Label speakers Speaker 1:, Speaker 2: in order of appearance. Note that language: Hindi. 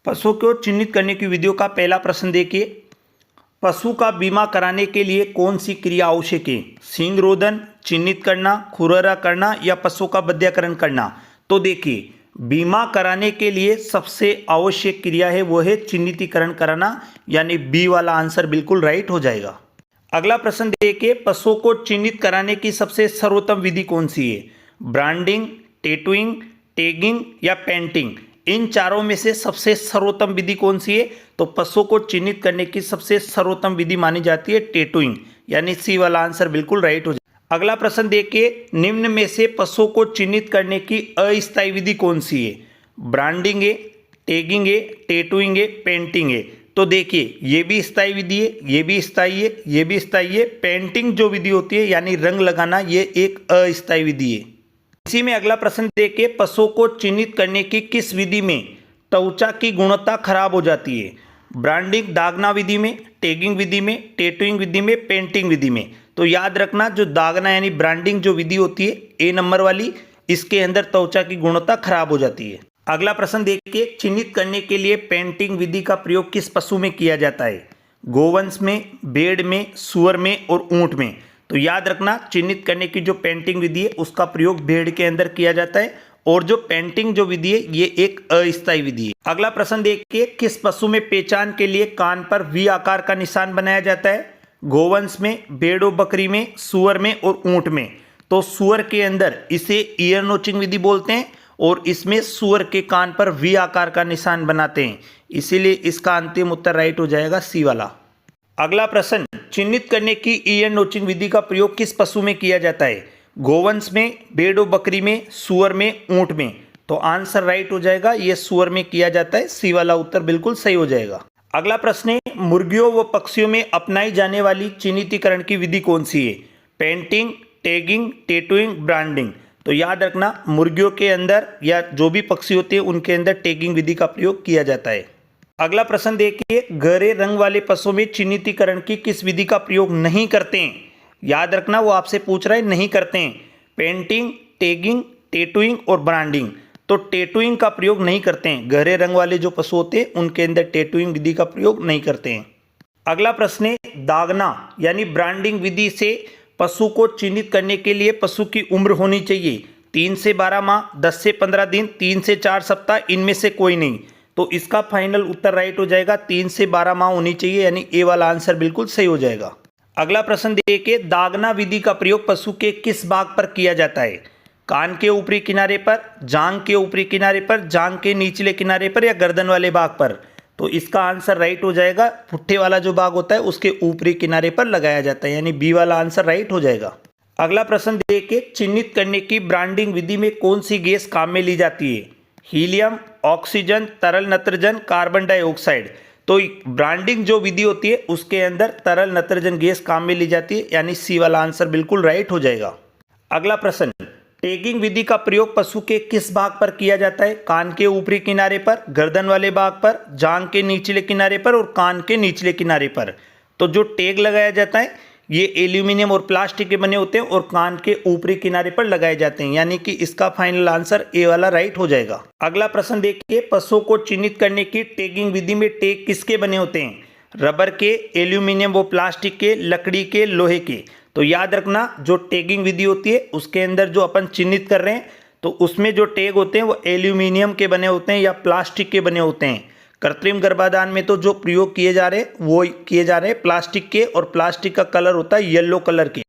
Speaker 1: पशु को चिन्हित करने की विधियों का पहला प्रश्न देखिए। पशु का बीमा कराने के लिए कौन सी क्रिया आवश्यक है? सींग रोदन, चिन्हित करना, खुररा करना या पशु का बध्यकरण करना। तो देखिए, बीमा कराने के लिए सबसे आवश्यक क्रिया है वो है चिन्हितीकरण कराना, यानी बी वाला आंसर बिल्कुल राइट हो जाएगा। अगला प्रश्न देखिए, पशु को चिन्हित कराने की सबसे सर्वोत्तम विधि कौन सी है? ब्रांडिंग, टैटूइंग, टैगिंग या पेंटिंग। इन चारों में से सबसे सर्वोत्तम विधि कौन सी है? तो पशु को चिन्हित करने की सबसे सर्वोत्तम विधि मानी जाती है टैटूइंग, यानी सी वाला आंसर बिल्कुल राइट हो जाएगा। अगला प्रश्न देखिए, निम्न में से पशु को चिन्हित करने की अस्थायी विधि कौन सी है? ब्रांडिंग है, टैगिंग है, टैटूइंग है, पेंटिंग है। तो देखिए, ये भी स्थायी विधि है, ये भी स्थायी है, ये भी स्थायी है। पेंटिंग जो विधि होती है यानी रंग लगाना, ये एक अस्थायी विधि है। इसी में अगला प्रश्न देखिए, पशु को चिन्हित करने की किस विधि में त्वचा की गुणवत्ता खराब हो जाती है? ब्रांडिंग दागना विधि में, टैगिंग विधि में, टैटूइंग विधि में, पेंटिंग विधि में। तो याद रखना, जो दागना यानी ब्रांडिंग जो विधि होती है ए नंबर वाली, इसके अंदर त्वचा की गुणवत्ता खराब हो जाती है। अगला प्रश्न देखिए, चिन्हित करने के लिए पेंटिंग विधि का प्रयोग किस पशु में किया जाता है? गोवंश में, भेड़ में, सुअर में और ऊंट में। तो याद रखना, चिन्हित करने की जो पेंटिंग विधि है उसका प्रयोग भेड़ के अंदर किया जाता है, और जो पेंटिंग जो विधि है ये एक अस्थायी विधि है। अगला प्रश्न देखिए, किस पशु में पहचान के लिए कान पर वी आकार का निशान बनाया जाता है? गोवंश में, भेड़ और बकरी में, सुअर में और ऊंट में। तो सुअर के अंदर इसे ईयर नोचिंग विधि बोलते हैं, और इसमें सुअर के कान पर वी आकार का निशान बनाते हैं, इसीलिए इसका अंतिम उत्तर राइट हो जाएगा सी वाला। अगला प्रश्न, चिन्हित करने की ईयर नोचिंग विधि का प्रयोग किस पशु में किया जाता है? गोवंश में, भेड़ और बकरी में, सुअर में, ऊंट में। तो आंसर राइट हो जाएगा, ये सुअर में किया जाता है, सी वाला उत्तर बिल्कुल सही हो जाएगा। अगला प्रश्न है, मुर्गियों व पक्षियों में अपनाई जाने वाली चिन्हितीकरण की विधि कौन सी है? Painting, tagging, tattooing, branding. तो याद रखना, मुर्गियों के अंदर या जो भी पक्षी होते हैं उनके अंदर टैगिंग विधि का प्रयोग किया जाता है। अगला प्रश्न देखिए, गहरे रंग वाले पशुओं में चिन्हितीकरण की किस विधि का प्रयोग नहीं करते हैं? याद रखना, वो आपसे पूछ रहा है नहीं करते हैं। पेंटिंग, टैगिंग, टैटूइंग और ब्रांडिंग। तो टैटूइंग का प्रयोग नहीं करते हैं, गहरे रंग वाले जो पशु होते हैं उनके अंदर टैटूइंग विधि का प्रयोग नहीं करते हैं। अगला प्रश्न है, दागना यानी ब्रांडिंग विधि से पशु को चिन्हित करने के लिए पशु की उम्र होनी चाहिए 3 से 12 माह, 10 से 15 दिन, 3 से 4 सप्ताह, इनमें से कोई नहीं। तो इसका फाइनल उत्तर राइट हो जाएगा, 3 से 12 माह होनी चाहिए, यानी ए वाला आंसर बिल्कुल सही हो जाएगा। अगला प्रश्न देखिए, दागना विधि का प्रयोग पशु के किस भाग पर किया जाता है? कान के ऊपरी किनारे पर, जांघ के ऊपरी किनारे पर, जांघ के निचले किनारे पर या गर्दन वाले भाग पर। तो इसका आंसर राइट हो जाएगा, पुट्ठे वाला जो भाग होता है उसके ऊपरी किनारे पर लगाया जाता है, यानी बी वाला आंसर राइट हो जाएगा। अगला प्रश्न देखिए, चिन्हित करने की ब्रांडिंग विधि में कौन सी गैस काम में ली जाती है? हीलियम, ऑक्सीजन, तरल नत्रजन, कार्बन डाइऑक्साइड। तो ब्रांडिंग जो विधि होती है उसके अंदर तरल नत्रजन गैस काम में ली जाती है, यानी सी वाला आंसर बिल्कुल राइट हो जाएगा। अगला प्रश्न, टैगिंग विधि का प्रयोग पशु के किस भाग पर किया जाता है? कान के ऊपरी किनारे पर, गर्दन वाले भाग पर, जांघ के निचले किनारे पर और कान के निचले किनारे पर। तो जो टैग लगाया जाता है ये एल्यूमिनियम और प्लास्टिक के बने होते हैं और कान के ऊपरी किनारे पर लगाए जाते हैं, यानी कि इसका फाइनल आंसर ए वाला राइट हो जाएगा। अगला प्रश्न देखिए, पशु को चिन्हित करने की टैगिंग विधि में टैग किसके बने होते हैं? रबर के, एल्यूमिनियम व प्लास्टिक के, लकड़ी के, लोहे के। तो याद रखना, जो टैगिंग विधि होती है उसके अंदर जो अपन चिन्हित कर रहे हैं तो उसमें जो टैग होते हैं वो एल्यूमिनियम के बने होते हैं या प्लास्टिक के बने होते हैं। कृत्रिम गर्भाधान में तो जो प्रयोग किए जा रहे हैं वो किए जा रहे हैं प्लास्टिक के, और प्लास्टिक का कलर होता है येलो कलर के।